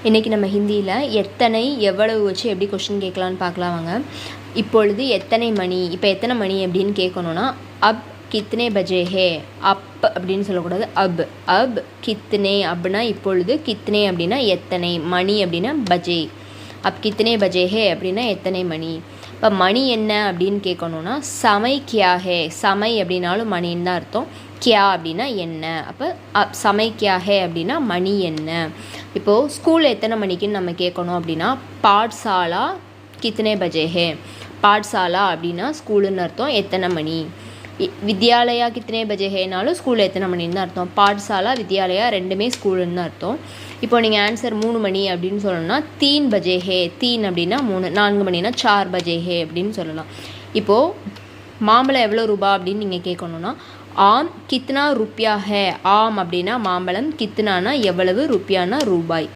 இன்றைக்கி நம்ம ஹிந்தியில் எத்தனை எவ்வளவு வச்சு எப்படி கொஷின் கேட்கலான்னு பார்க்கலாம் வாங்க. இப்பொழுது எத்தனை மணி, இப்போ எத்தனை மணி அப்படின்னு கேட்கணுன்னா அப் கித்னே பஜே ஹே, அப் அப்படின்னு சொல்லக்கூடாது, அப் கித்னே அப்படின்னா இப்பொழுது, கித்னே அப்படின்னா எத்தனை, மணி அப்படின்னா பஜே, அப் கித்னே பஜே ஹே அப்படின்னா எத்தனை மணி. இப்போ மணி என்ன அப்படின்னு கேட்கணுன்னா சமை கியா ஹே, சமை அப்படின்னாலும் மணின்னு தான் அர்த்தம், கியா அப்படின்னா என்ன, அப்போ சமை கியா ஹே அப்படின்னா மணி என்ன. இப்போது ஸ்கூல் எத்தனை மணிக்குன்னு நம்ம கேட்கணும் அப்படின்னா பாட்சாலா கித்னே பஜே ஹே, பாட்சாலா அப்படின்னா ஸ்கூலுன்னு அர்த்தம், எத்தனை மணி. வித்யாலயா கித்னே பஜே ஹேனாலும் ஸ்கூல் எத்தனை மணின்னு தான் அர்த்தம், பாட்சாலா வித்யாலயா ரெண்டுமே ஸ்கூலுன்னு தான் அர்த்தம். இப்போ நீங்கள் ஆன்சர் 3 மணி அப்படின்னு சொல்லணும்னா தீன் பஜே ஹே, தீன் அப்படின்னா 3, 4 மணினா 4 பஜே ஹே அப்படின்னு சொல்லலாம். இப்போது மாம்பழம் எவ்வளோ ரூபா அப்படின்னு நீங்கள் கேட்கணுன்னா ஆம் கித்னா ருப்பியா ஹே, ஆம் அப்படின்னா மாம்பழம், கித்னானா எவ்வளவு, ருப்பியானா ரூபாய்.